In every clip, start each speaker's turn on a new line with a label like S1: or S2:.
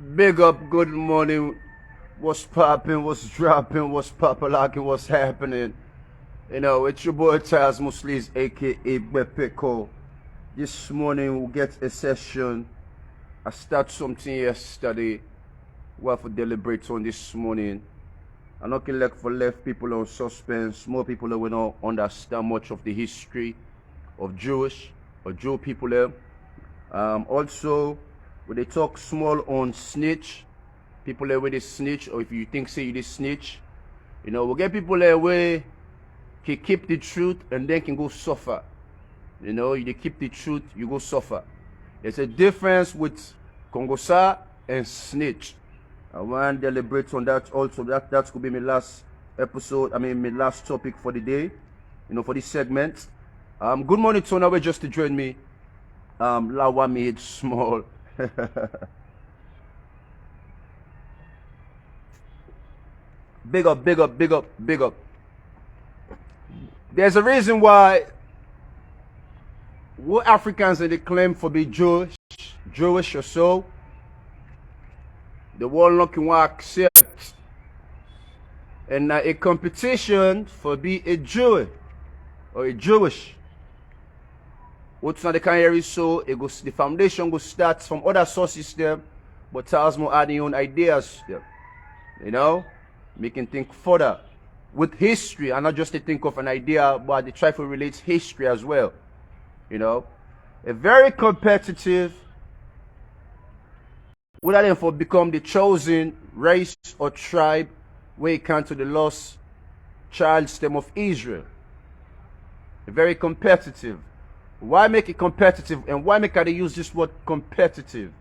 S1: Big up, good morning. What's poppin', what's dropping, what's poppalocking, what's happening? It's your boy Taz Muslims, aka Bepeko. This morning we'll get a session. I started something yesterday. We'll have to deliberate on this morning. I'm not gonna for left people on suspense. More people that will not understand much of the history of Jewish or Jew people there. Also, when they talk small on snitch, people there where they snitch, or if you think say you did snitch, we'll get people there where can keep the truth and then can go suffer. You keep the truth, you go suffer. There's a difference with Kongosa and snitch. I want to deliberate on that also. That could be my last episode. My last topic for the day. For this segment. Good morning to now just to join me. Lawa made small. Big up, big up, big up, big up. There's a reason why what Africans they claim for be Jewish or so. The world looking will accept. And a competition for be a Jew or a Jewish. What's not the kind of so it goes the foundation goes start from other sources there, but tells more adding own ideas there. Making think further with history and not just to think of an idea, but they try to relate history as well. A very competitive would that therefore become the chosen race or tribe when it comes to the lost child stem of Israel. Very competitive. Why make it competitive and why make I use this word competitive?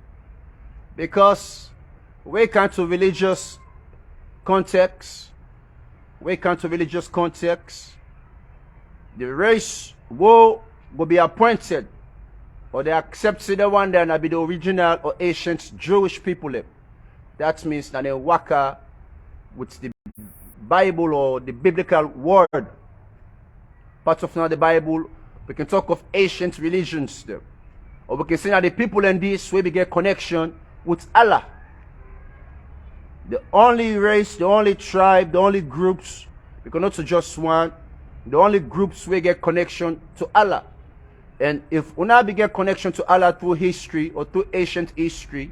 S1: Because when it comes to religious context, the race will be appointed or they accept the one that will be the original or ancient Jewish people. That means that they work with the Bible or the biblical word. Part of now the Bible, we can talk of ancient religions there. Or we can say that the people in this way we get connection with Allah. The only race, the only tribe, the only groups, because not just one, the only groups we get connection to Allah. And if una get connection to Allah through history or through ancient history,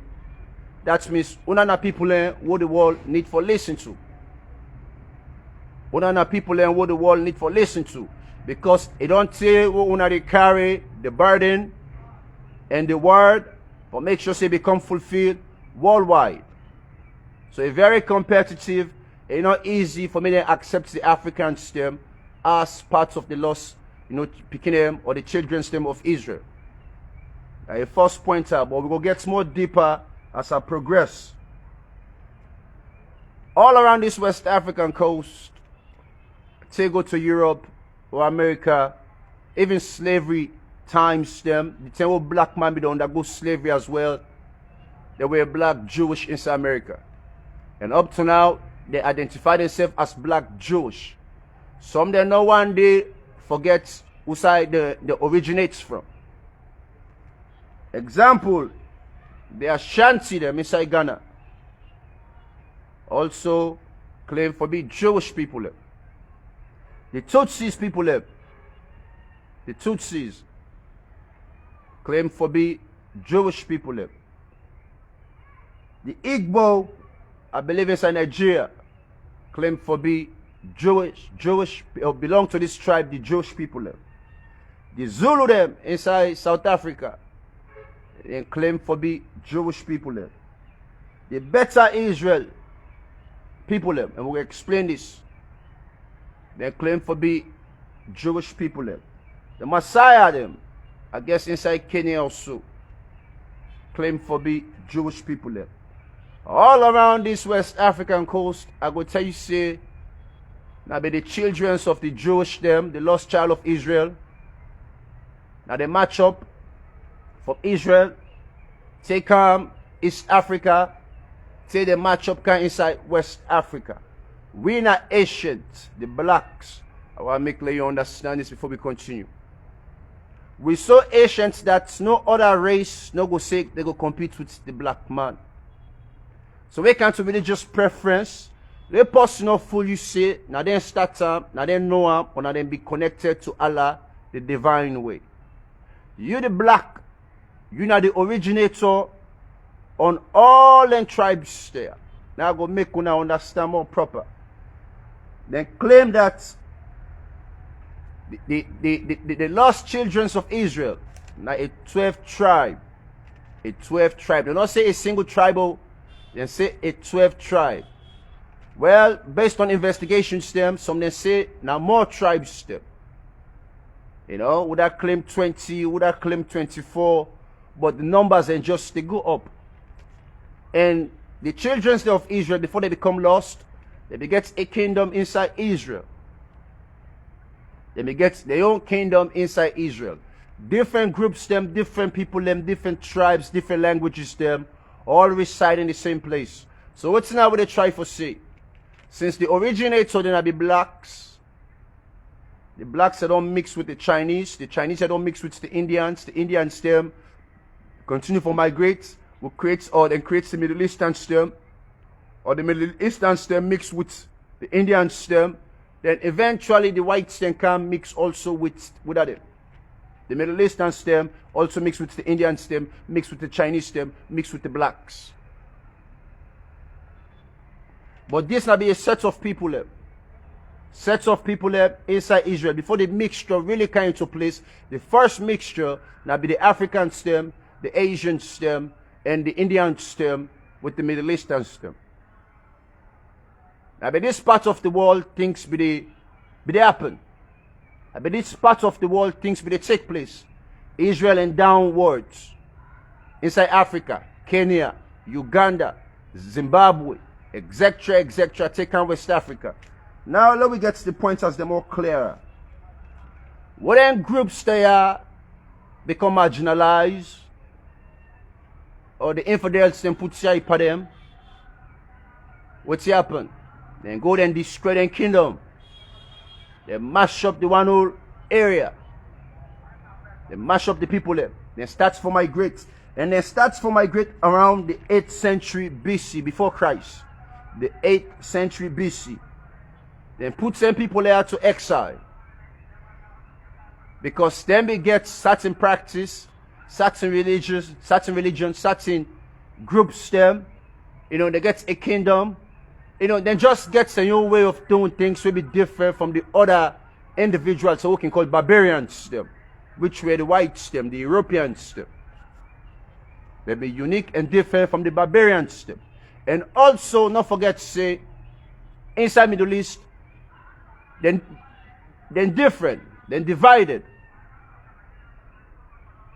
S1: that means una people what the world need for listen to. Una people what the world need for listen to. Because it don't say what una they carry the burden and the word, but make sure they become fulfilled worldwide. So it's very competitive. It's not easy for me to accept the African stem as part of the lost, picking them or the children's stem of Israel. A first pointer, but we will get more deeper as I progress. All around this West African coast, take go to Europe or America, even slavery times them. The time where black man be undergo slavery as well. They were black Jewish inside America. And up to now, they identify themselves as black Jewish. Some they know one day forget who side the originates from. Example, the Ashanti them inside Ghana. Also claim for be Jewish people. The Tutsis people the Tutsis claim for be Jewish people. The Igbo, I believe it's in Nigeria, claim for be Jewish, or belong to this tribe, the Jewish people. The Zulu them inside South Africa, they claim for be Jewish people. The Beta Israel people, and we'll explain this. They claim for be Jewish people. The Messiah them, I guess inside Kenya also, claim for be Jewish people. All around this West African coast, I go tell you say, now be the children of the Jewish them, the lost child of Israel. Now they match up for Israel, take East Africa, say they match up inside West Africa. We not ancient, the blacks. I want to make you understand this before we continue. We so ancient that no other race no go say they go compete with the black man. So we can't religious preference. The person of fool you say, now then start up, now then know up, or now then be connected to Allah, the divine way. You the black, you know the originator on all them tribes there. Now go make you now understand more proper. Then claim that the lost children of Israel, now a 12th tribe. A 12th tribe. They don't say a single tribal, they say a 12th tribe. Well, based on investigations them, some they say now more tribes them. You know, would I claim 20, would I claim 24, but the numbers and just they go up. And the children of Israel, before they become lost, they beget a kingdom inside Israel. They beget their own kingdom inside Israel. Different groups them, different people them, different tribes, different languages them, all reside in the same place. So what's now what they try to say? Since the originator then be blacks, the blacks they don't mix with the Chinese they don't mix with the Indians them continue to migrate, will create or then creates the Middle Eastern stem, or the Middle Eastern stem mix with the Indian stem, then eventually the white stem can mix also with other. The Middle Eastern stem also mix with the Indian stem, mix with the Chinese stem, mix with the blacks. But this now be a set of people there. Sets of people there inside Israel. Before the mixture really came into place, the first mixture now be the African stem, the Asian stem, and the Indian stem with the Middle Eastern stem. Now by this part of the world, things be they happen. But this part of the world, things will take place. Israel and downwards. Inside Africa, Kenya, Uganda, Zimbabwe, etc., etc., take on West Africa. Now let me get to the point as they're more clearer. What then groups they are become marginalized, or the infidels then put sight for them, what's happen? Then go and destroy their kingdom. They mash up the one whole area. They mash up the people there. Then starts to migrate. And then starts to migrate around the 8th century BC, before Christ. The 8th century BC. Then put some people there to exile. Because then they get certain practice, certain religions, certain groups them. You know, they get a kingdom. You know, then just gets a new way of doing things will be different from the other individuals, so we can call barbarians them, which were the whites them, the Europeans them. They be unique and different from the barbarians them. And also, not forget to say, inside Middle East, then different, then divided.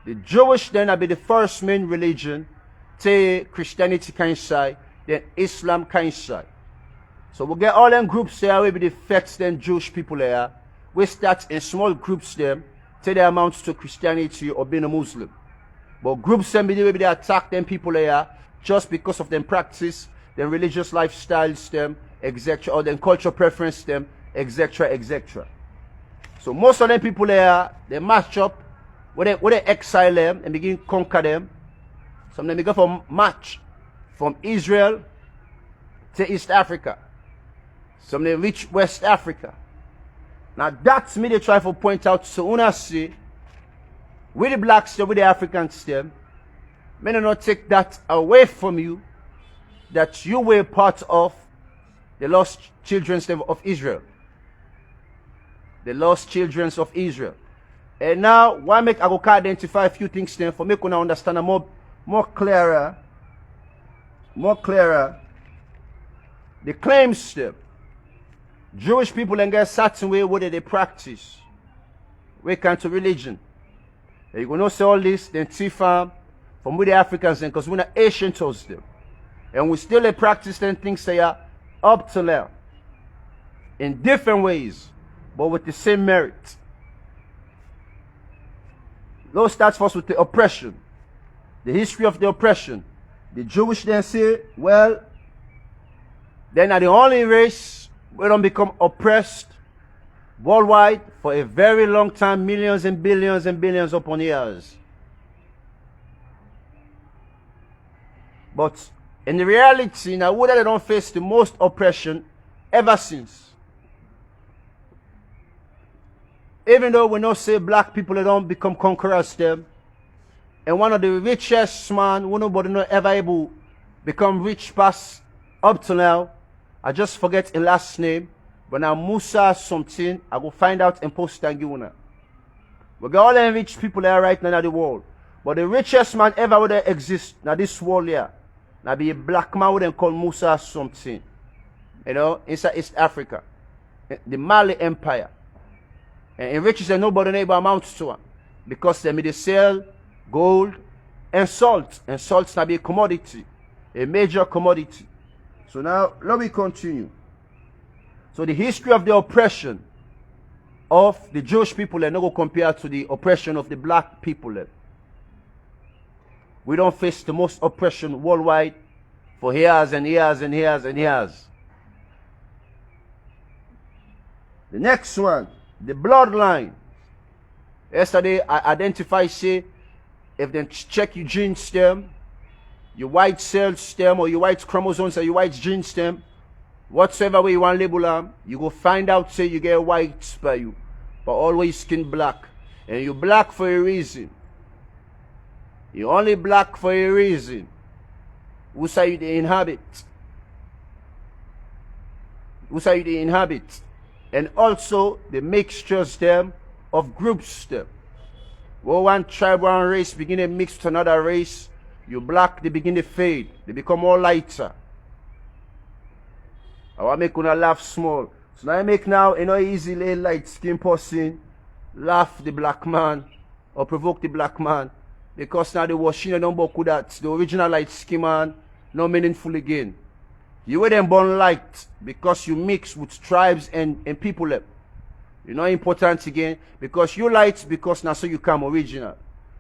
S1: The Jewish then will be the first main religion, take Christianity kind side, then Islam kind side. So we get all them groups there, will be the first then Jewish people there. We start in small groups them, till they amount to Christianity or being a Muslim. But groups them, maybe they attack them people there, just because of them practice, them religious lifestyles them, etc., or them cultural preference them, etc., etc. So most of them people there, they match up, where they exile them and begin to conquer them. Some of them go from march from Israel to East Africa. Some they reach West Africa. Now that's me they try to point out. So when I see with the blacks with the Africans them, may not take that away from you, that you were part of the lost children of Israel. The lost children of Israel. And now why make I go identify a few things then for make you understand a more clearer the claims them. Jewish people and get certain way what they practice. We come to religion. And you gonna say all this, then Tifam from with the Africans then, because we're not Asian towards them. And we still practice them things they are up to now. In different ways, but with the same merit. Those starts first with the oppression. The history of the oppression. The Jewish then say, well, they're not the only race we don't become oppressed worldwide for a very long time, millions and billions upon years. But In the reality, now, whether they don't face the most oppression ever since. Even though we not say black people they don't become conquerors them. And one of the richest man, who nobody not ever able become rich past up to now. I just forget his last name. But now Musa something, I go find out and post and give una. We got all the rich people there right now in the world. But the richest man ever would exist now this world here. Now be a black man would call Musa something. You know, inside East Africa. The Mali Empire. And in riches that nobody ever amounts to. Because they sell gold and salt. And salt now be a commodity. A major commodity. So now, let me continue. So the history of the oppression of the Jewish people and not go compared to the oppression of the black people. We don't face the most oppression worldwide for years and years and years and years. The next one, the bloodline. Yesterday, I identified, say, if they check your gene stem, your white cell stem or your white chromosomes or your white gene stem, whatsoever way you want to label them, you go find out, say, you get white by you, but always skin black. And you black for a reason. You only black for a reason. Who say you they inhabit? Who say you they inhabit? And also the mixtures them of groups them. Where one tribe, one race begin to mix with another race, you black, they begin to fade. They become more lighter. I want to make una laugh small. So now I make now, you know, easily light skin person laugh the black man or provoke the black man. Because now the washing number could that the original light skin man no meaningful again. You were then born light because you mix with tribes and people. You're not important again because you light because now so you come original.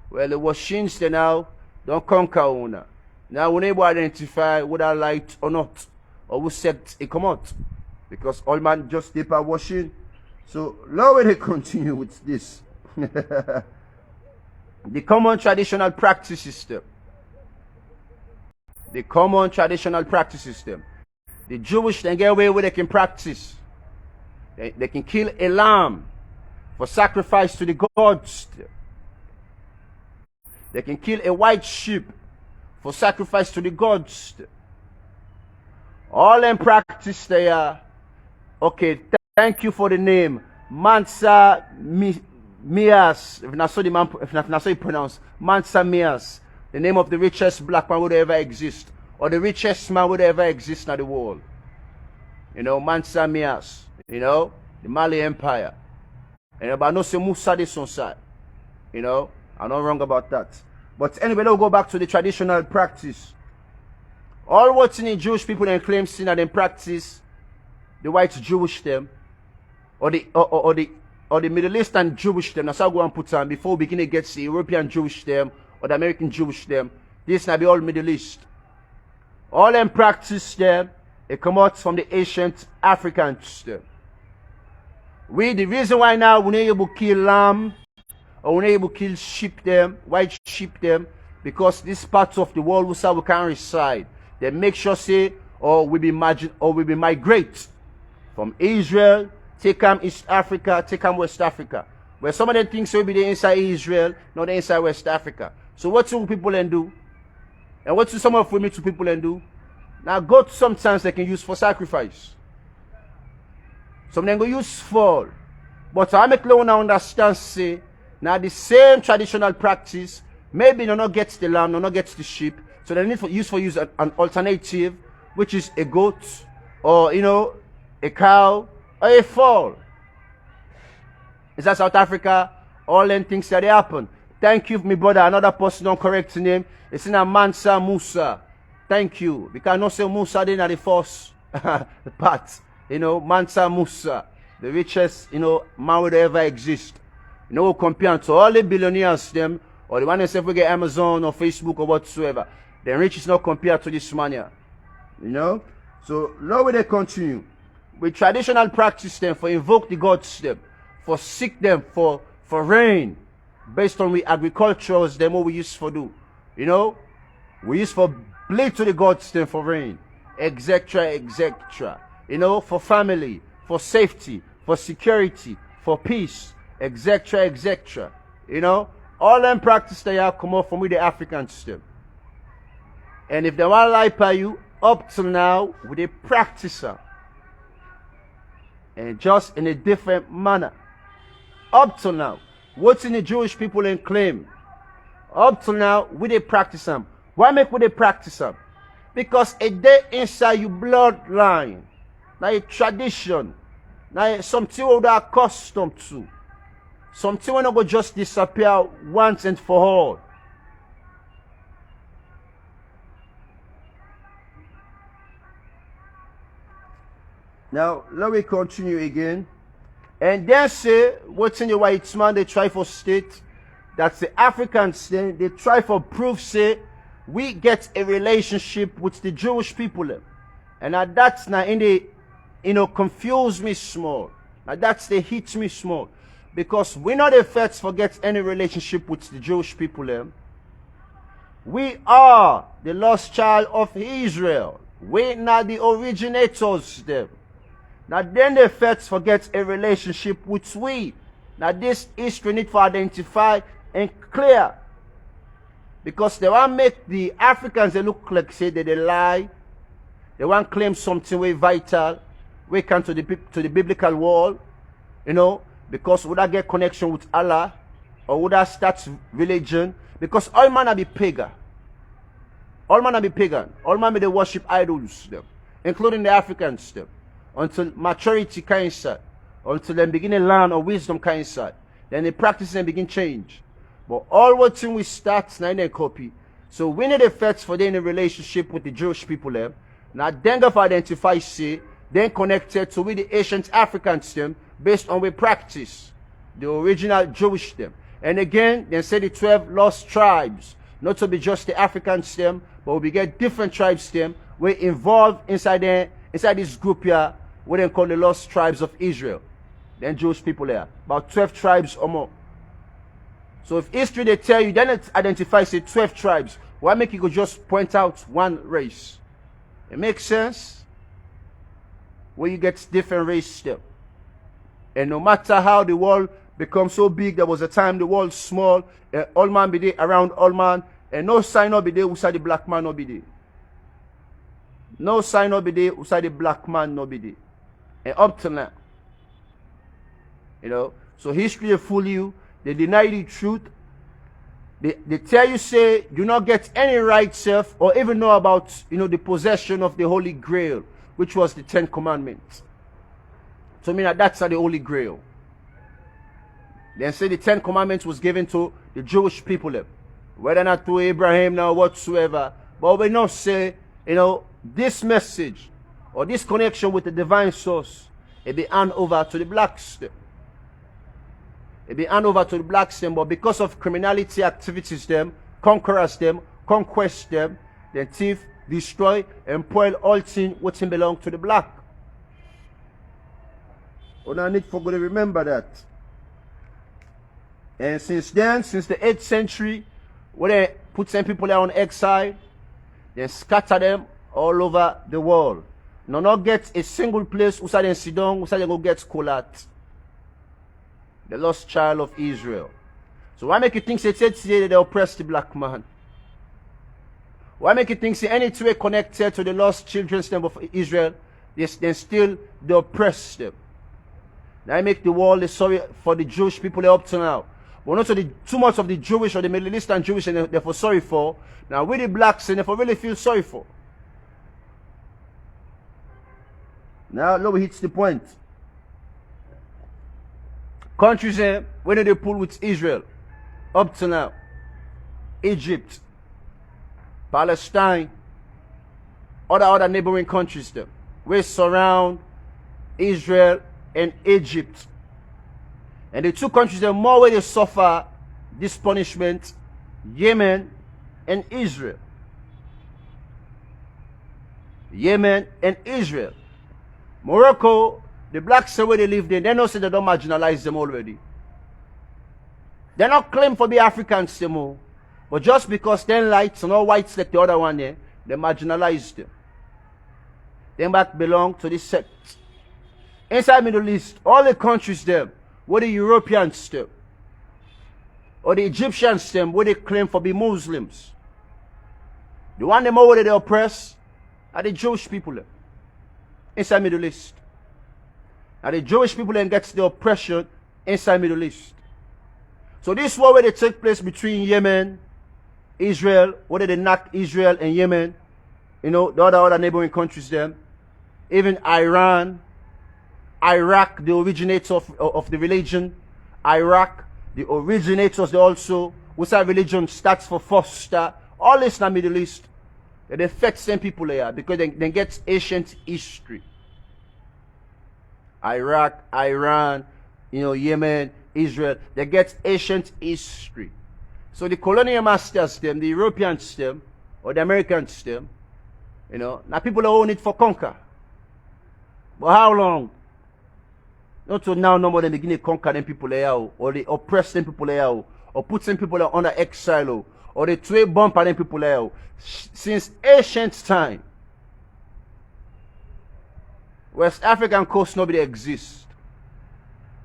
S1: Well, the washings they now don't conquer owner. Now we able to identify whether light or not, or who sect it come out. Because all man just dip a washing. So now we continue with this. The common traditional practice system. The common traditional practice system. The Jewish they get away with they can practice. They can kill a lamb for sacrifice to the gods. They can kill a white sheep for sacrifice to the gods. All in practice they are. Okay, thank you for the name. Mansa Mias. If not so you pronounce Mansa Mias. The name of the richest black man would ever exist. Or the richest man would ever exist in the world. You know, Mansa Mias. You know, the Mali Empire. And about no say Musa de Sonsai. You know, I'm not wrong about that. But anyway, let's go back to the traditional practice. All what's in the Jewish people and claim sin and then practice the white Jewish them or the Middle Eastern Jewish them. That's how I go and put on before we begin to get the European Jewish them or the American Jewish them. This now be all Middle East. All them practice them, it come out from the ancient Africans them. The reason why now we're not able to kill lamb or we're not able to kill sheep them, white sheep them, because this parts of the world we can't reside. They make sure say or we be migrate from Israel, take them East Africa, take them West Africa. Where some of them things will be the inside Israel, not the inside West Africa. So what do people then do? And what do some of women to people then do? Now goats sometimes they can use for sacrifice. Some then go use for. But I make no understand say now the same traditional practice, maybe no not gets the lamb, no not gets the sheep. So they need to use an alternative, which is a goat or you know a cow or a fowl. Is that South Africa? All them things that happen. Thank you, my brother. Another person don't correct the name. It's in a Mansa Musa. Thank you. Because not say Musa then at the first part. You know, Mansa Musa, the richest, you know, man would ever exist. You know, compared to all the billionaires, them, or the one that say we get Amazon or Facebook or whatsoever. The rich is not compared to this man here. You know? So now we they continue. With traditional practice them for invoke the gods them, for seek them for rain, based on we agricultures them what we used for do. You know? We use for plead to the gods then for rain, etc., etc. You know, for family, for safety, for security, for peace, etc., etc. You know, all them practice they have come up from with the African system. And if they want to lie by you, up till now, we they practice them. And just in a different manner. Up till now, what's in the Jewish people and claim? Up till now, we they practice them. Why make we they practice them? Because a day inside your bloodline, now a tradition, now something we are accustomed to, something we not go just disappear once and for all. Now, let me continue again. And then say, what's in the white man, they try for state, that's the Africans, they try for proof, say, we get a relationship with the Jewish people. And now that's now in the, you know, confuse me small. Now that's the hit me small. Because we not the first forget any relationship with the Jewish people. We are the lost child of Israel. We not the originators them. Now then the first forget a relationship with we. Now this history need to identify and clear. Because they want to make the Africans they look like say that they lie. They want to claim something way vital. We come to the biblical world. You know, because would I get connection with Allah? Or would I start religion? Because all man be pagan. All man be pagan. All man be they worship idols them. Including the Africans them. Until maturity can inside. Until they begin to learn or wisdom can inside. Then they practice and begin change. But all what thing we start now in a copy. So we need a first for them in a relationship with the Jewish people them. Now then go for identify say then connected to with the ancient Africans them based on we practice. The original Jewish them. And again, they say the 12 lost tribes. Not to be just the Africans them, but we get different tribes them. We involved inside this group here, what they call the lost tribes of Israel. Then Jewish people there. About 12 tribes or more. So if history they tell you, then it identifies say 12 tribes. Why make you go just point out one race? It makes sense. Where you get different race still. And no matter how the world becomes so big, there was a time the world small, all man be there around all man, and no sign no be there who say the black man no be there. No sign no be there who say the black man no be there. And up to now. You know, so history will fool you. They deny the truth. They tell you, say, you not get any right self or even know about, you know, the possession of the Holy Grail, which was the 10 Commandments. So, I mean, that's the Holy Grail. Then say the 10 Commandments was given to the Jewish people, whether or not to Abraham now whatsoever. But we not say, you know, this message or this connection with the divine source, it be handed over to the blacks. It be handed over to the blacks them, but because of criminality activities them, conquerors them, conquest them, then thief, destroy, and spoil all things which belong to the black. Oh, I need for you to remember that. And since then, since the 8th century, when they put some people there on exile, then scatter them all over the world. No, not get a single place who say they sit down, who say they go get school at. The lost child of Israel. So why make you think say today they oppress the black man? Why make you think say any way connected to the lost children's name of Israel, then still they oppress them? Now I make the world sorry for the Jewish people up to now. But not too much of the Jewish or the Middle Eastern Jewish and therefore sorry for. Now we the blacks and therefore really feel sorry for. Now let me hit the point. Countries when they pull with Israel up to now. Egypt, Palestine, other neighboring countries them. We surround Israel and Egypt. And the two countries that more where they suffer this punishment, Yemen and Israel. Yemen and Israel. Morocco, the blacks where they live there, they know say they don't marginalize them already. They not claim for be Africans anymore. But just because they're lights and all whites like the other one there, They marginalized them. Them back belong to this sect. Inside Middle East, all the countries them, where the Europeans them, or the Egyptians them, where they claim for be Muslims. The one them over they oppress are the Jewish people them. Inside Middle East. And the Jewish people then gets the oppression inside Middle East. So this war where they take place between Yemen, Israel, where they knock Israel and Yemen, you know, the other neighboring countries them, even Iran, Iraq, the originators of the religion, Iraq, the originators, they also, what's that religion starts for foster, all this in the Middle East, they affect same people there because they get ancient history. Iraq, Iran, you know, Yemen, Israel, they get ancient history. So the colonial masters them, the Europeans them, or the Americans them, you know, now people own it for conquer. But how long? Not to now nobody begin to conquer them people there, or they oppress them people there, or put some people there under exile, or they throw bomb at them people there. Since ancient time, West African coast nobody exists.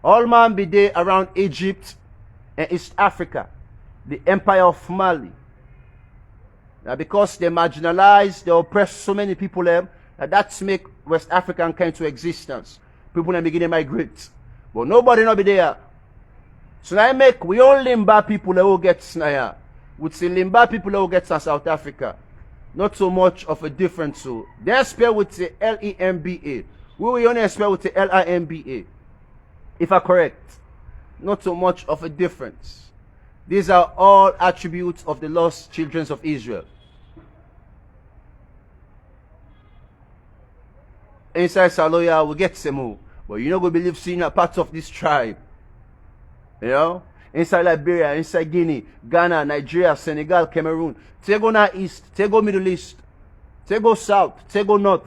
S1: All man be there around Egypt and East Africa, the Empire of Mali. Now because they marginalize, they oppress so many people there, that's make West African come into existence. People then begin to migrate. But nobody not be there. So now I make we all Limba people that will get Snaya. We see Limba people that will get to South Africa. Not so much of a difference. So they spell with the L-E-M-B-A. We will only spell with the L-I-M-B-A. If I'm correct. Not so much of a difference. These are all attributes of the lost children of Israel. Inside Saloya, we get Semu. But you're not going to believe seeing a part of this tribe. You know? Inside Liberia, inside Guinea, Ghana, Nigeria, Senegal, Cameroon. Tego na East, Tego Middle East, Tego South, Tego North.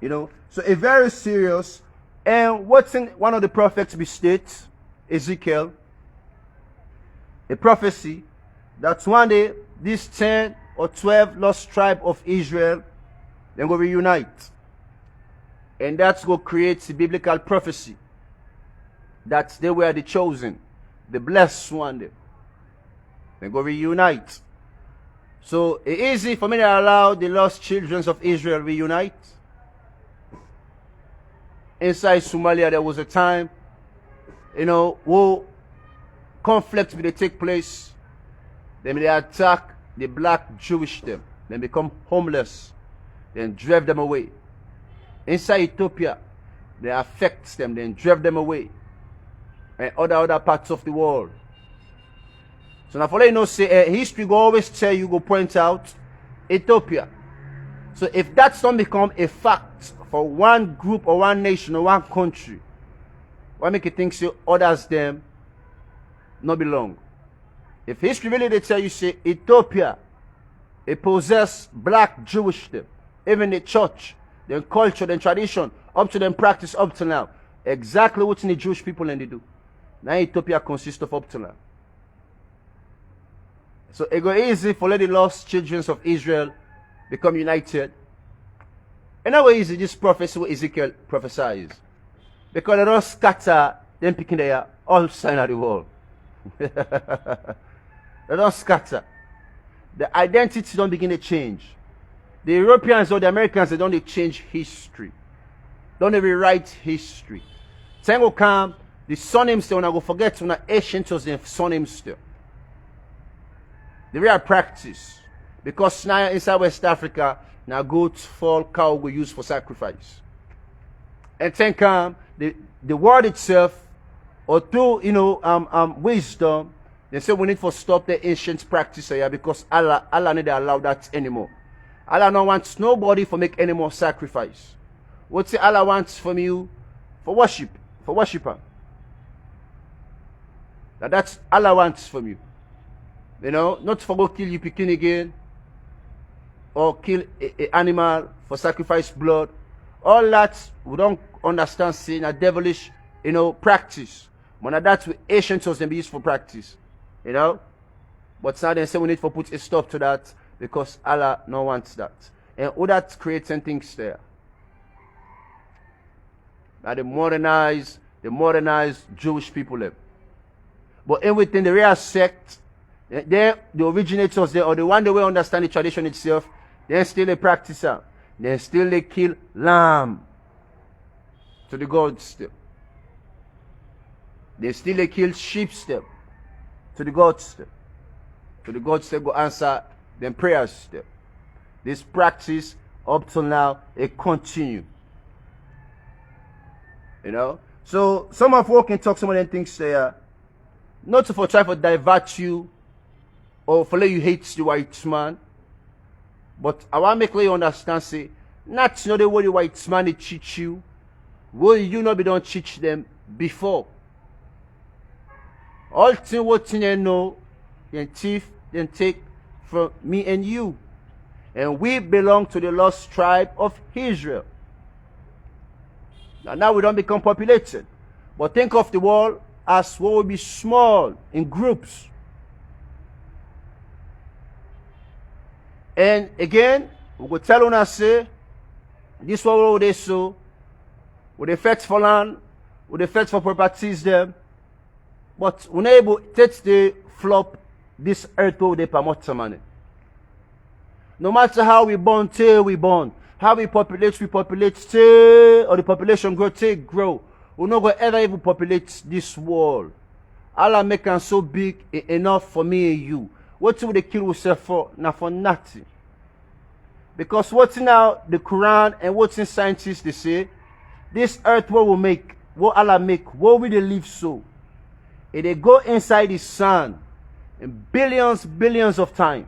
S1: You know? So a very serious. And what's in one of the prophets we state, Ezekiel, a prophecy that one day this 10 or 12 lost tribe of Israel, they're going to reunite. And that's going to create a biblical prophecy that they were the chosen, the blessed one day. They're going to reunite. So it's easy for me to allow the lost children of Israel reunite. Inside Somalia, there was a time, you know, where conflict will take place. Then they attack the black Jewish them. Then become homeless. Then drive them away. Inside Ethiopia, they affect them, then drive them away. And other parts of the world. So now for you know, say history go always tell you, go point out Ethiopia. So if that's not become a fact for one group or one nation or one country, why make you think so others them not belong? If history really they tell you say Ethiopia, it possess black Jewish them, even the church, their culture, their tradition, up to them practice up to now. Exactly what the Jewish people and they do. Now Ethiopia consists of up to now. So it go easy for the lost children of Israel become united. And how easy this prophecy what Ezekiel prophesies. Because they don't scatter them picking their all sign of the world. They don't scatter. The identity don't begin to change. The Europeans or the Americans, they don't change history. Don't they rewrite history. Time will come, the surnames still, when I go forget when ancient was the surname still. The real practice. Because now inside West Africa, now goats, fall, cow we use for sacrifice. And then come the word itself, or through wisdom, they say we need to stop the ancient practice here because Allah need to allow that anymore. Allah don't wants nobody to make any more sacrifice. What Allah wants from you? For worship. For worshiper. That's Allah wants from you. You know, not for go kill you picking again. Or kill an animal for sacrifice blood. All that we don't understand saying a devilish, practice. But that's what ancient was them used for practice. You know? But now they say we need to put a stop to that Because Allah no wants that. And all that creating things there. Now the modernized Jewish people live. But in within the real sect, the originators there, or the one that will understand the tradition itself, they still a practicer. They still they kill lamb to the gods still. They still they kill sheep still to the gods still. To the gods still go answer them prayers still. This practice up till now it continue. You know? So some of you can talk some of them things there. Not to try to divert you or for let you hate the white man. But I want to make you understand, say, not the way the white man they cheat you. Will you not be done cheat them before? All things what they know, then thief, then take from me and you. And we belong to the lost tribe of Israel. Now we don't become populated. But think of the world as what will be small in groups. And again, we will tell on us say, this what they so, with the fight for land, with the fight for properties them. But we're not able to take the flop this earth where they promote some money. No matter how we born, till we born. How we populate, till, or the population grow, till grow. We're not going to ever even populate this world. Allah make us so big enough for me and you. What will they kill yourself for? Not for nothing. Because what's now the Quran and what's in scientists they say, this earth what will make, what Allah make, what will they live so? If they go inside the sun in billions of time.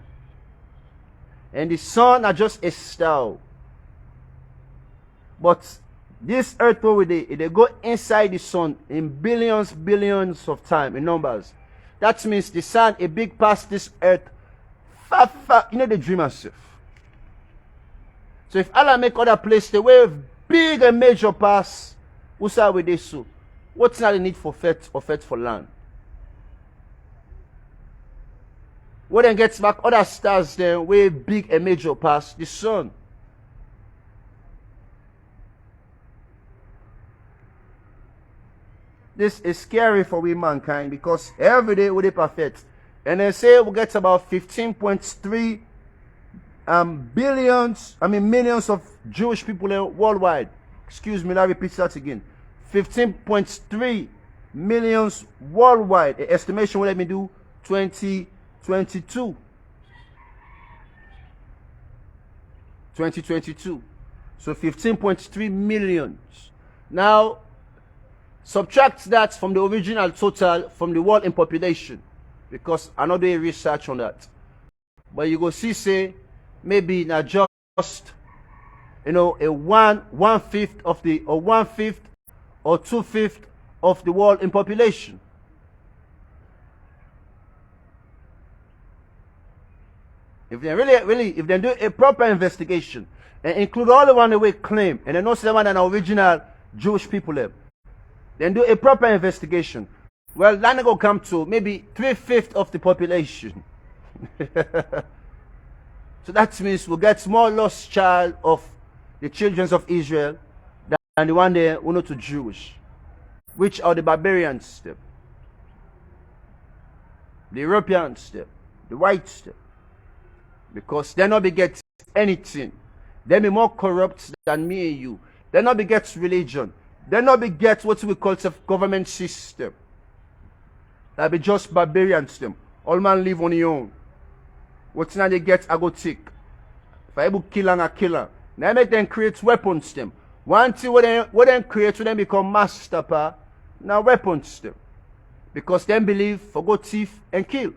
S1: And the sun are just a star. But this earth what will if they go inside the sun in billions of time in numbers. That means the sun a big past this earth far, you know the dream yourself. So if Allah make other place the way big and major pass, what's that with this so? What's not the need for faith or faith for land? What then gets back other stars then way big and major pass the sun. This is scary for we mankind because every day we perfect. And they say we get about 15.3 millions of Jewish people worldwide. Excuse me, let me repeat that again. 15.3 millions worldwide. The estimation will let me do 2022. So 15.3 millions. Now, subtract that from the original total from the world in population. Because I not doing research on that. But you go see, say, maybe not just, you know, a one-fifth of the, or 1/5 or 2/5 of the world in population. If they really, if they do a proper investigation and include all the one that we claim, and then also the one that are original Jewish people have, then do a proper investigation. Well, then they go come to maybe 3/5 of the population. So that means we'll get more lost child of the children of Israel than the one they who not to Jewish, which are the barbarians step, the Europeans step, the white step, because they not be get anything. They be more corrupt than me and you. They not be get religion. They not be get what we call government system. That be just barbarians them. All man live on your own. What's now they get I go take. If I able kill and I kill her. Now make them create weapons them. One thing what them create to them become master pa. Now weapons them. Because them believe for go thief and kill.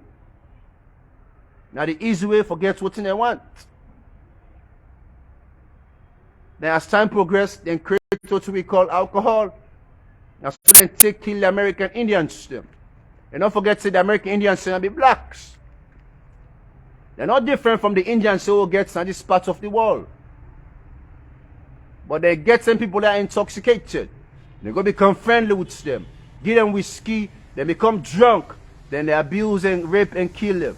S1: Now the easy way forget what they want. Then as time progress, then create what we call alcohol. Now so then take kill the American Indians them. And don't forget say the American Indians say be blacks. They're not different from the Indians who get in this part of the world. But they get some people that are intoxicated. They go become friendly with them. Give them whiskey, they become drunk. Then they abuse and rape and kill them.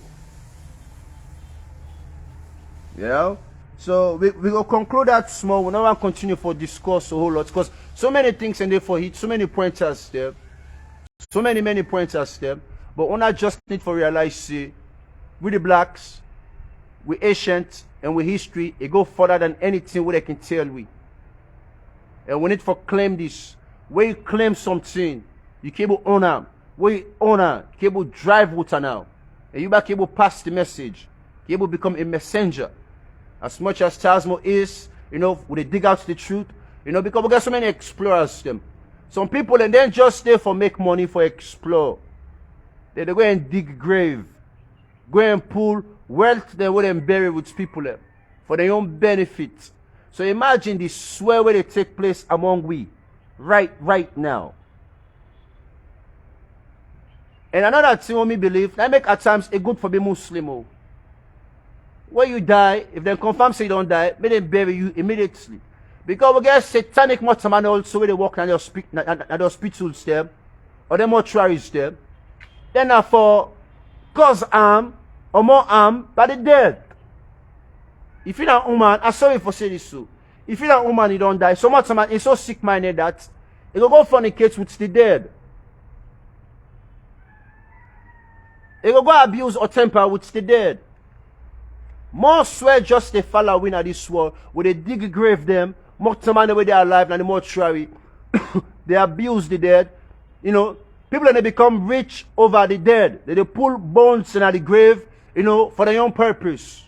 S1: You know? So we will conclude that small. We never continue for discourse a whole lot because so many things and there for it, so many pointers there. So many pointers there. But we not just need to realize see we the blacks, we ancient and we history, it go further than anything what they can tell we. And we need to claim this. When you claim something, you can able honor. When you honor, you can able drive water now. And you back able pass the message. You able become a messenger. As much as Tasmo is, you know, when they dig out the truth, you know, because we got so many explorers them. Some people and then just stay for make money for explore. They go and dig grave. Go and pull wealth they would and bury with people for their own benefit. So imagine the swear where they take place among we right now. And another thing what me believe, that make at times it good for be Muslim. When you die, if they confirm say you don't die, may they bury you immediately. Because we get satanic mortaman also where they walk at the hospitals there, or the mortuaries there. Then for cause harm or more harm by the dead. If you're not a woman, I'm sorry for saying this so. If you're not a woman, you don't die. So much man is so sick minded that it will go fornicate with the dead. It will go abuse or temper with the dead. More swear just they follow in at this world, where they dig a grave them, more man where they are alive than the mortuary. They abuse the dead. You know, people they become rich over the dead. They pull bones in the grave, you know, for their own purpose.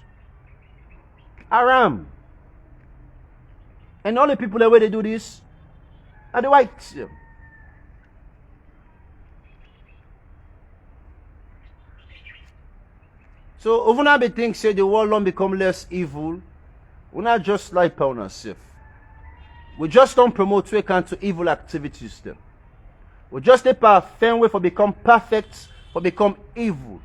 S1: Aram. And all the people the way they do this are the whites. So, if we think say the world don't become less evil, we not just like on ourselves. We just don't promote we can to evil activities then. We just take a firm way for become perfect, for become evil.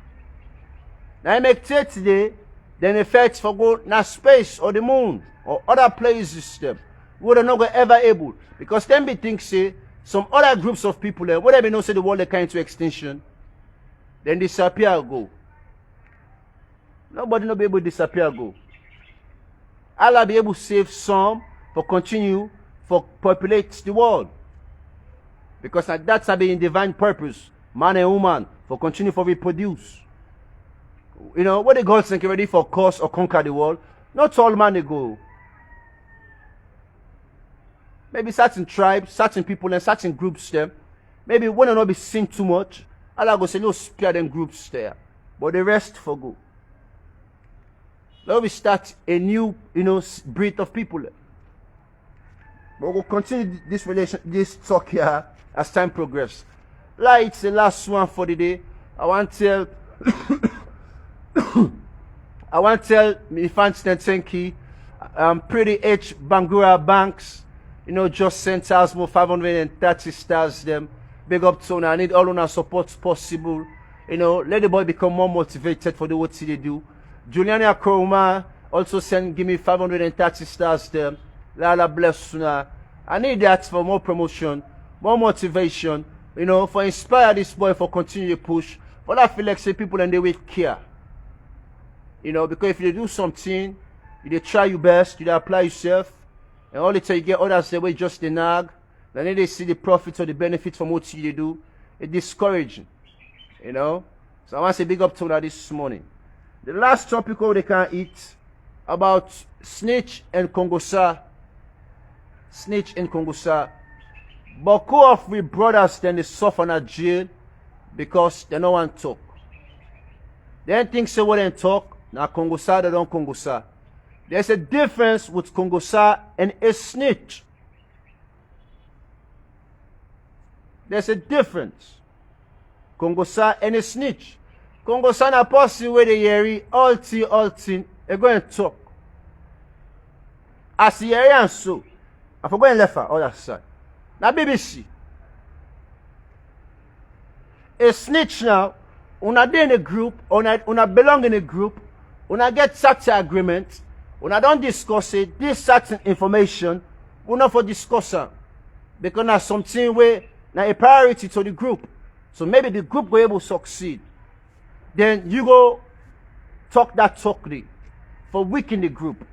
S1: Now I make today, then effects for go na space or the moon or other places them. We are not ever able. Because then we think say some other groups of people there, whatever know say the world they come into extinction, then disappear go. Nobody not be able to disappear go. Allah be able to save some for continue for populate the world. Because that's a in divine purpose, man and woman, for continue for reproduce. You know, what the gods think ready for cause or conquer the world, not all man they go. Maybe certain tribes, certain people and certain groups there. Maybe one will not be seen too much. Allah go say, no spare them groups there. But the rest for go. Let we start a new, you know, breed of people. But we'll continue this talk here as time progresses. Like it's the last one for the day. I want to tell me fans thank you. Pretty H Bangura Banks, you know, just sent us more 530 stars them. Big up to I need all our support possible. You know, let the boy become more motivated for the what they do. Juliana Koroma also give me 530 stars there. Lala bless you. I need that for more promotion, more motivation, you know, for inspire this boy for continue to push. But I feel like say people and they will care. You know, because if you do something, you try your best, you apply yourself, and all the time you get others they will just the nag, then they see the profits or the benefits from what you do, it's discouraging. You know? So I want to say big up to that this morning. The last topic they can eat about Snitch and Kongosa. Snitch and Kongosa. But two of we brothers then they suffer in jail because they don't want to talk. They don't think say what they talk. Now Kongosa they don't Kongosa. There's a difference with Kongosa and a snitch. There's a difference. Kongosa and a snitch. Kongosa na person where they hear all thing, they go and talk. As you hear and so, I forgot and left her other side. Now BBC. A snitch now, una dey in a group, una belong in a group, una get certain agreement, una don't discuss it, this certain information, una for discuss it. Because na something where na a priority to the group. So maybe the group will able to succeed. Then you go talk that talk for for weakening the group.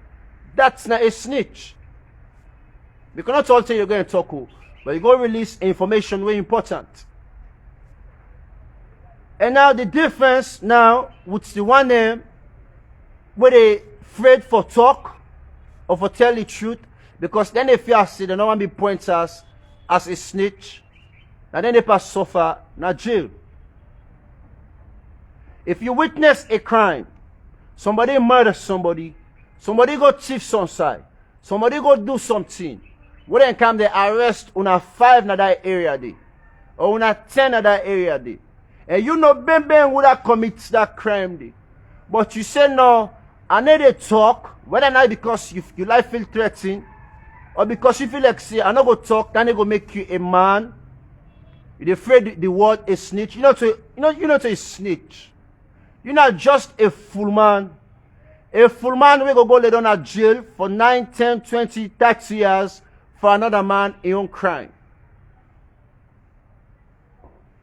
S1: That's not a snitch. We cannot all tell you're going to talk, but you go release information very important. And now the difference now with the one name where they afraid for talk or for tell the truth, because then they fear say they don't want to be pointed as a snitch, and then they pass suffer na jail. If you witness a crime, somebody murder somebody go thief some side, somebody go do something, when they come they arrest una 5 na that area day, or una 10 na that area day, and you know Ben would have commits that crime day, but you say no, I need to talk, whether or not because your life feel threatened, or because you feel like say I not go talk, then they go make you a man. You're afraid the word a snitch. You know to a snitch. You're not just a fool man. A fool man we go lay down at jail for 9, 10, 20, 30 years for another man in own crime.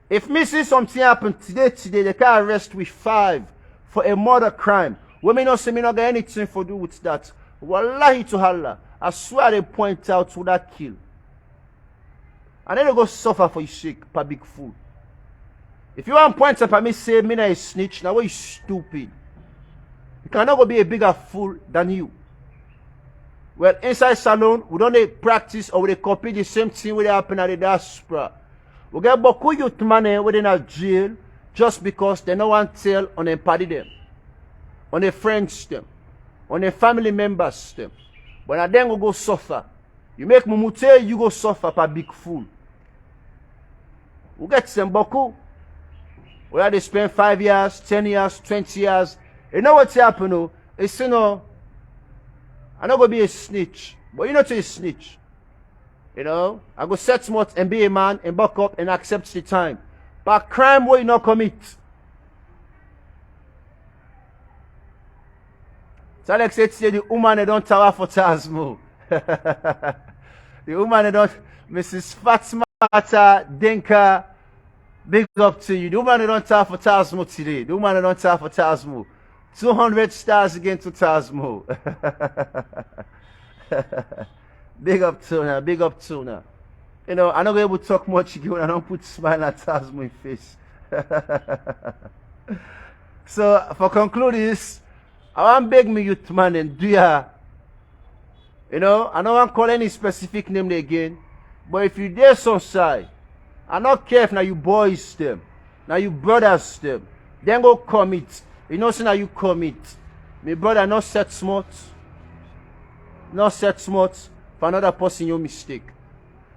S1: If me see something happen today, they can arrest with 5 for a murder crime. Women not say me not get anything for do with that. Wallahi to Allah, I swear they point out to that kill. And then they go suffer for your sake, per big fool. If you want to point up at me, say me not a snitch, now you stupid. You cannot go be a bigger fool than you. Well, inside salon, we don't practice or we copy the same thing when they happen at the diaspora. We get beaucoup youth money within a jail just because they don't want to tell on them party them, on their friends them, on their family members them. But I then go suffer. You make mumute, you go suffer for big fool. We get some beaucoup. Where they spend 5 years, 10 years, 20 years. You know what's happening? It's you know, I'm not gonna be a snitch, but you know to a snitch. You know, I go set smart and be a man and buck up and accept the time. But crime will you not commit. So Alex said the woman they don't tower for Tasmo. The woman they don't Mrs. Fatmata Denka, big up to you. The woman they don't tower for Tasmo today. The woman they don't tower for Tasmo. 200 stars again to Tasmo. Big up to her, big up to her. You know, I'm not able to talk much again when I don't put smile at Tasmo in face. So, for conclude this, I want to beg me youth man and do ya. You know, I don't want to call any specific name again. But if you dare some side, I don't care if now you boys them, now you brothers them, then go commit. You know, so now you commit. My brother not set smart. Not set smart for another person your mistake.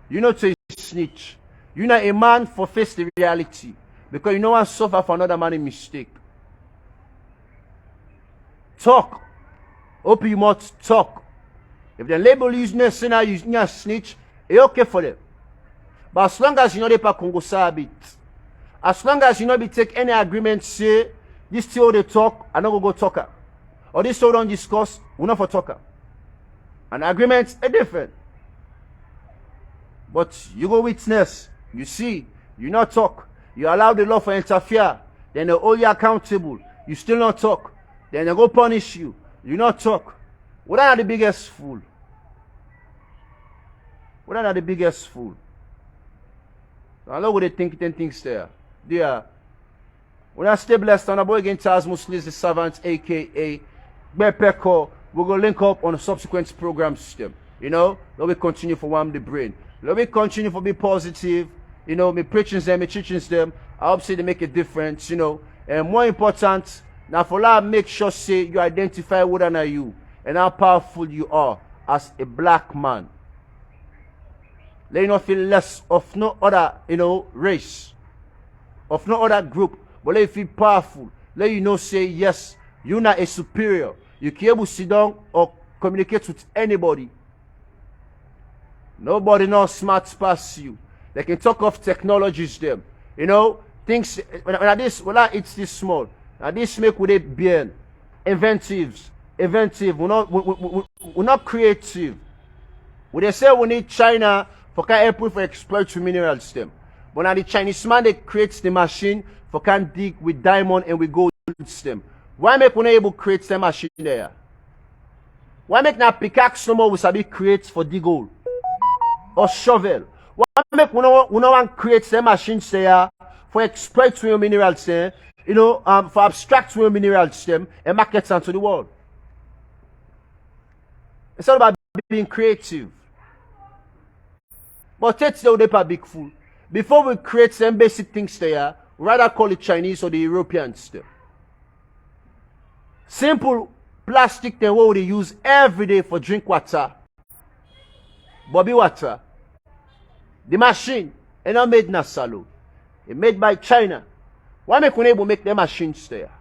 S1: You know to a snitch. You know a man for face the reality. Because you know one suffer for another man's mistake. Talk. Open your mouth, talk. If they label you using a snitch, it's okay for them. But as long as you know they pa Congo sabit, as long as you know they take any agreement, say this still they talk, I don't go talker. Or this still don't discuss, we're not for talker. And agreements are different. But you go witness, you see, you not talk, you allow the law for interfere, then they hold you accountable, you still not talk, then they go punish you, you not talk. What are the biggest fool? What are the biggest fool? I know what they think 10 things there. They are. When I stay blessed on a boy again, Charles Muslims, the servant, aka Bepeko, we're going to link up on a subsequent program system. You know, let me continue for warm the brain. Let me continue for be positive. You know, me preaching them, me teaching them. I hope say they make a difference, you know. And more important, now for that, make sure say you identify what are you and how powerful you are as a black man. Let you not feel less of no other, you know, race, of no other group, but let you feel powerful. Let you know say, yes, you're not a superior. You can able to sit down or communicate with anybody. Nobody knows smart past you. They can talk of technologies them. You know, things, when it's this small, and this make with it being inventive, we're not creative. When they say we need China for can help for exploit to minerals them. But now the Chinese man they creates the machine for can dig with diamond and with gold them. Why make we not able to create the machine there?
S2: Why make na pickaxe no more we sabi create for dig hole? Or shovel? Why make we no want create the machines there for exploit real minerals there, you know, for abstract real minerals them and market them to the world? It's all about being creative. But let's say we're big fool. Before we create some basic things there, we rather call it Chinese or the Europeans there. Simple plastic thing what they use every day for drink water. Bobby water. The machine is not made in a salon. It's made by China. Why make we able make the machines there?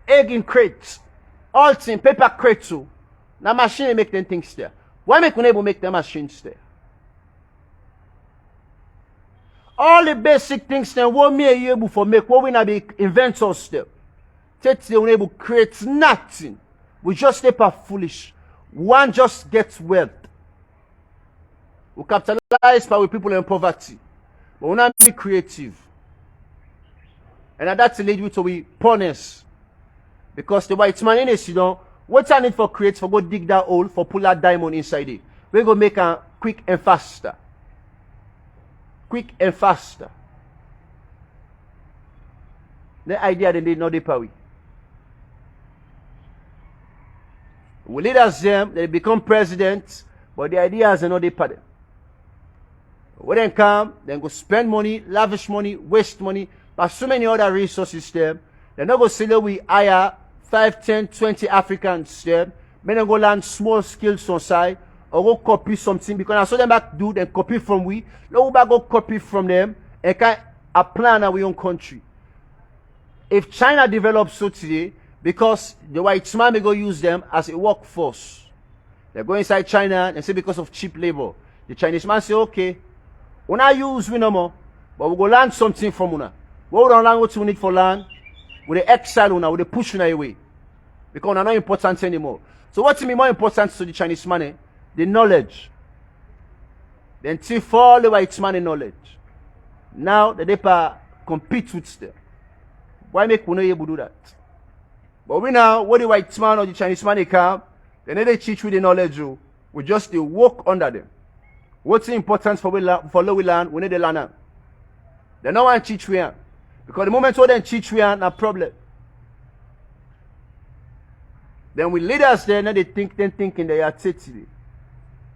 S2: Egg in crates. All things, paper crates too. Now machine make them things there. Why make we able make the machines there? All the basic things then what me able for make what we not be inventors there. Take they able create nothing. We just step up foolish. One just gets wealth. We capitalize by people in poverty. But we not be creative. And that's the lead you to be punished. Because the white man in it, you know, what I need for create for go dig that hole for pull that diamond inside it. We go make a quick and faster. Quick and faster. The idea they did not the we leaders them, they become presidents, but the ideas are not the pattern. When they come, then go spend money, lavish money, waste money, but so many other resources them. They're not going to say we hire 5, 10, 20 Africans them. Men go learn small skills on side or go copy something because I saw them back do then copy from we. No back go copy from them and can apply in our own country. If China develops so today, because the white man may go use them as a workforce. They go inside China and say because of cheap labor. The Chinese man say, okay, we not use we no more, but we go learn something from una. We don't learn what we need for land. We dey exile una, we dey push una away. Because we are not important anymore. So what's more important to the Chinese man? The knowledge. Then thief all the white man in knowledge. Now the DEPA compete with them. Why make we not able to do that? But we now, what the white man or the Chinese man they come, they teach with the knowledge. We just they work under them. What's the importance for we learn? We need to learn. They don't want to teach we. Because the moment we don't teach we, no problem. Then we leaders there, now they think in their activity.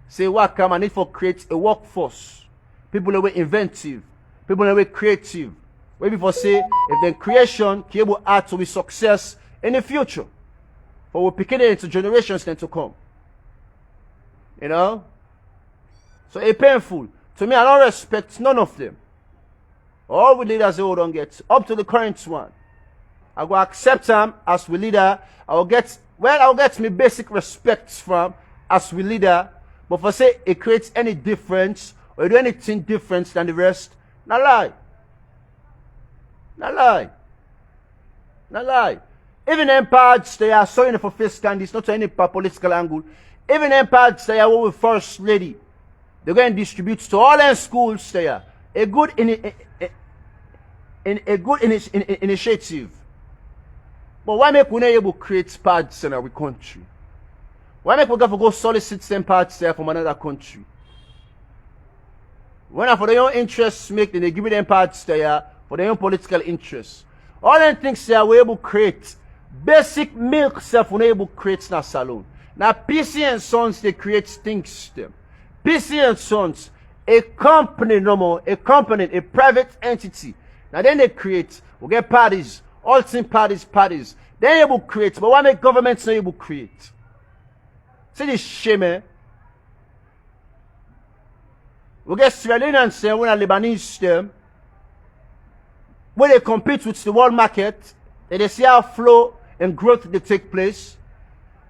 S2: Say what come I need for create a workforce. People that were inventive. People that were creative. Where people say if then creation can able to add to be success in the future. For we're picking it into generations then to come. You know? So it's painful. To me, I don't respect none of them. All we leaders they all don't get. Up to the current one. I will accept them as we leader. I'll get me basic respects from as we leader. But for say it creates any difference or do anything different than the rest, not lie. Not lie. Not lie. Even empires, they are sorry for face candies, not to any political angle. Even empires, they are with first lady. They're going to distribute to all their schools there. A good initiative. But why make we not able to create pads in our country? Why make we go solicit some pads there from another country? When for their own interests make, then they give them pads there for their own political interests. All them things they are able to create. Basic milk self we able to create in a salon. Now PC and Sons they create things them. PC and Sons, a company no more, a company, a private entity. Now then they create, we get parties, all team parties. They're able to create, but why make governments not able to create? See this shame, eh? We get Sierra Leoneans there, when a Lebanese them, when they compete with the world market, and they see how flow and growth they take place,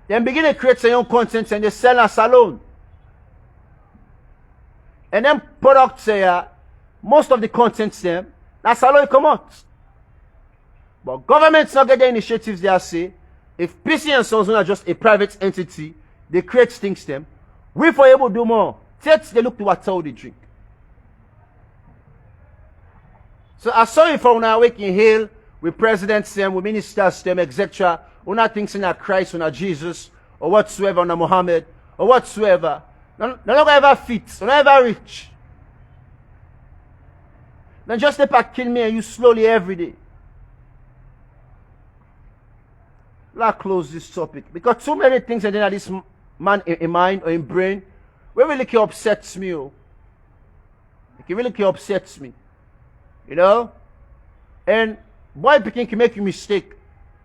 S2: then begin to create their own content and they sell a salon. And then products there, most of the contents them, that salon come out. But governments not get the initiatives they say. If PC and Sons are just a private entity, they create things them. We for able to do more. Takes they look to what how they drink. So I saw you for now waking hail with presidents them, with ministers them, etc. Una thinks in a Christ, in a Jesus, or whatsoever, on a Muhammad, or whatsoever. They're not ever fit, they're not ever rich. Then just let her kill me and you slowly every day. Let's close this topic. Because too many things are in this man in mind or in brain. Where really upsets me. Oh. It really upsets me. You know? And boy picking can make you mistake.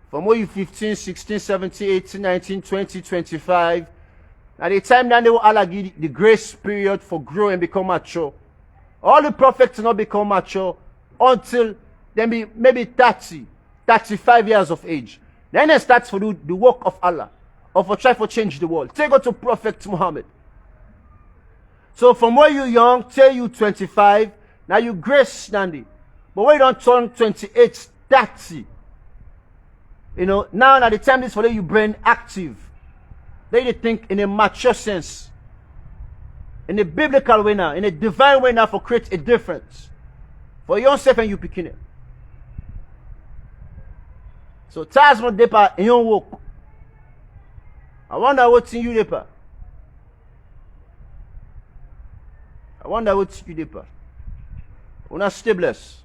S2: From when you 15, 16, 17, 18, 19, 20, 25. At the time then they will all give the grace period for grow and become mature. All the prophets will not become mature until they be maybe 30, 35 years of age. Then they start to do the work of Allah, or for try to change the world. Take go to Prophet Muhammad. So from when you young till you 25, now you grace standing. But when you don't turn 28, 30, you know, now at the time this for you brain active. They think in a mature sense. In a biblical way now, in a divine way now for create a difference. For yourself and you picking it. So Tasman Depa in your work. I wonder what's in you Depa. I wonder what's in you Depa. Una stay blessed.